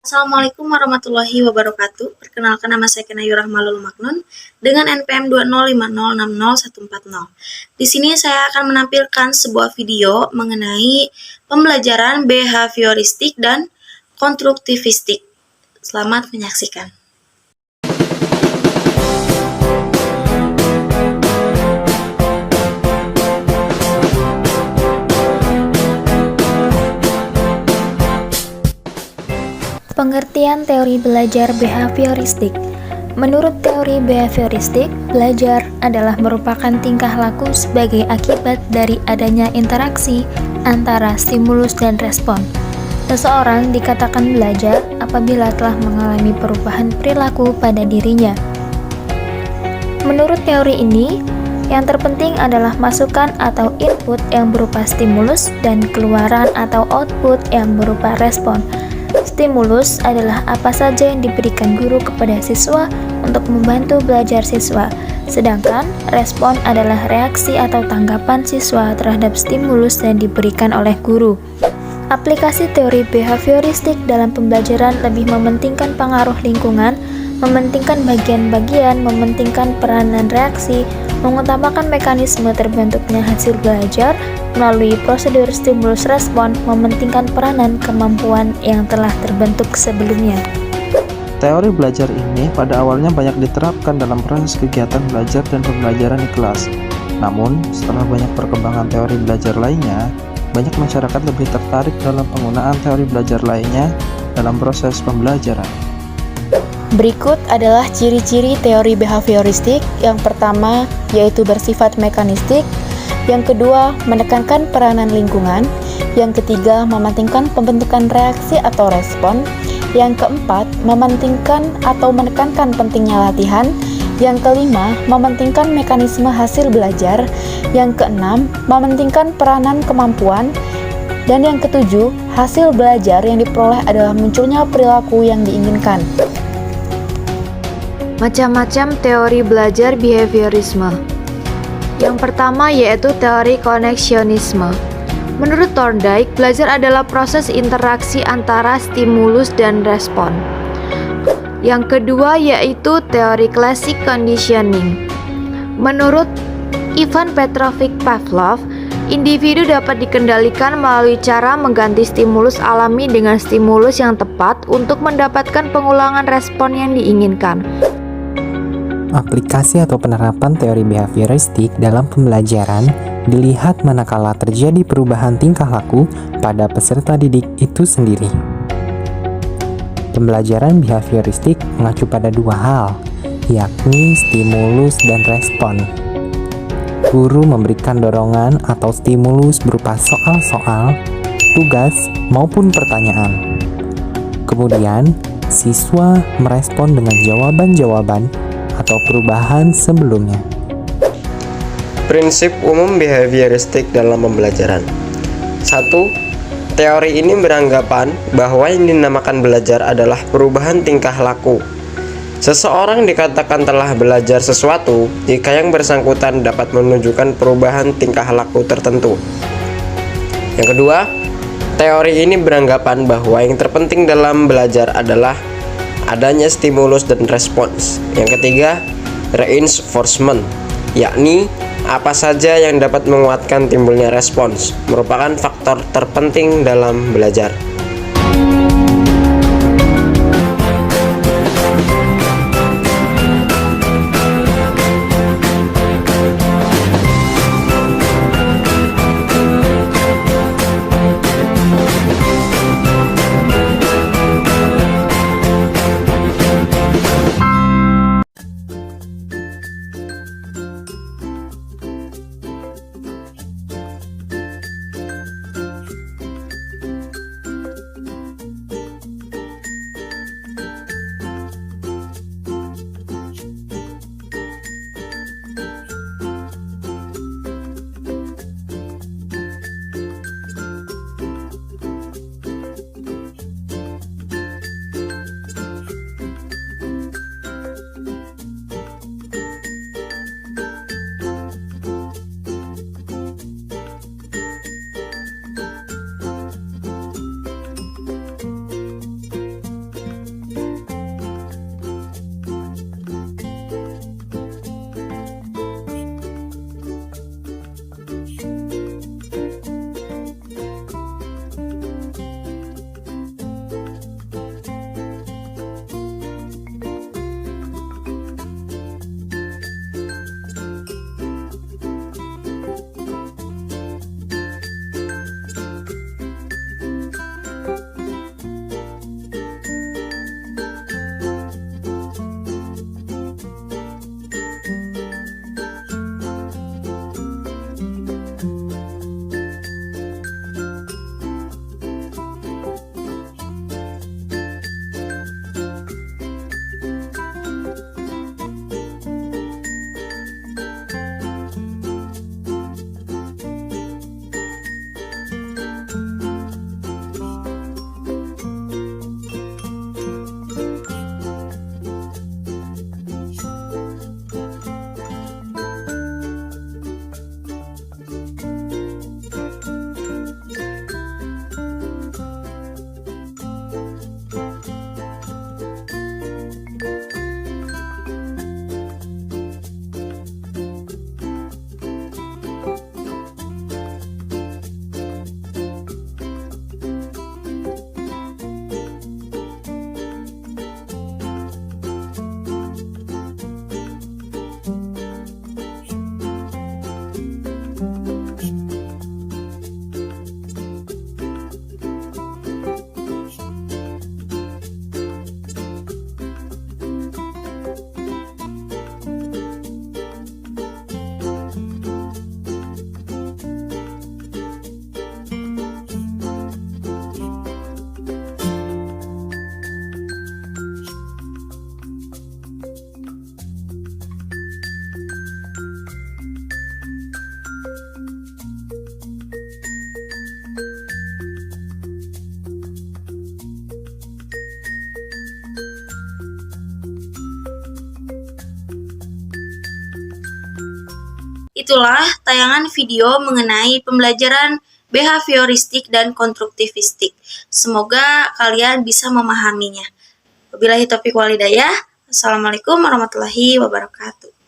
Assalamualaikum warahmatullahi wabarakatuh. Perkenalkan, nama saya Kenayu Rahmalul Maknun dengan NPM 205060140. Di sini saya akan menampilkan sebuah video mengenai pembelajaran behavioristik dan konstruktivistik. Selamat menyaksikan. Pengertian teori belajar behavioristik. Menurut teori behavioristik, belajar adalah merupakan tingkah laku sebagai akibat dari adanya interaksi antara stimulus dan respon. Seseorang dikatakan belajar apabila telah mengalami perubahan perilaku pada dirinya. Menurut teori ini, yang terpenting adalah masukan atau input yang berupa stimulus dan keluaran atau output yang berupa respon. Stimulus adalah apa saja yang diberikan guru kepada siswa untuk membantu belajar siswa, sedangkan respon adalah reaksi atau tanggapan siswa terhadap stimulus yang diberikan oleh guru. Aplikasi teori behavioristik dalam pembelajaran lebih mementingkan pengaruh lingkungan, mementingkan bagian-bagian, mementingkan peranan reaksi, mengutamakan mekanisme terbentuknya hasil belajar melalui prosedur stimulus respon, mementingkan peranan kemampuan yang telah terbentuk sebelumnya. Teori belajar ini pada awalnya banyak diterapkan dalam proses kegiatan belajar dan pembelajaran di kelas. Namun, setelah banyak perkembangan teori belajar lainnya, banyak masyarakat lebih tertarik dalam penggunaan teori belajar lainnya dalam proses pembelajaran. Berikut adalah ciri-ciri teori behavioristik. Yang pertama, yaitu bersifat mekanistik. Yang kedua, menekankan peranan lingkungan. Yang ketiga, mementingkan pembentukan reaksi atau respon. Yang keempat, mementingkan atau menekankan pentingnya latihan. Yang kelima, mementingkan mekanisme hasil belajar. Yang keenam, mementingkan peranan kemampuan. Dan yang ketujuh, hasil belajar yang diperoleh adalah munculnya perilaku yang diinginkan. Macam-macam teori belajar behaviorisme. Yang pertama yaitu teori koneksionisme. Menurut Thorndike, belajar adalah proses interaksi antara stimulus dan respon. Yang kedua yaitu teori classic conditioning. Menurut Ivan Petrovich Pavlov, individu dapat dikendalikan melalui cara mengganti stimulus alami dengan stimulus yang tepat untuk mendapatkan pengulangan respon yang diinginkan. Aplikasi atau penerapan teori behavioristik dalam pembelajaran dilihat manakala terjadi perubahan tingkah laku pada peserta didik itu sendiri. Pembelajaran behavioristik mengacu pada dua hal, yakni stimulus dan respon. Guru memberikan dorongan atau stimulus berupa soal-soal, tugas, maupun pertanyaan. Kemudian, siswa merespon dengan jawaban-jawaban atau perubahan sebelumnya. Prinsip umum behavioristik dalam pembelajaran. 1. Teori ini beranggapan bahwa yang dinamakan belajar adalah perubahan tingkah laku. Seseorang dikatakan telah belajar sesuatu jika yang bersangkutan dapat menunjukkan perubahan tingkah laku tertentu. Yang kedua, teori ini beranggapan bahwa yang terpenting dalam belajar adalah adanya stimulus dan respons. Yang ketiga, reinforcement, yakni apa saja yang dapat menguatkan timbulnya respons, merupakan faktor terpenting dalam belajar. Itulah tayangan video mengenai pembelajaran behavioristik dan konstruktivistik. Semoga kalian bisa memahaminya. Wabillahi taufiq wal hidayah. Assalamualaikum warahmatullahi wabarakatuh.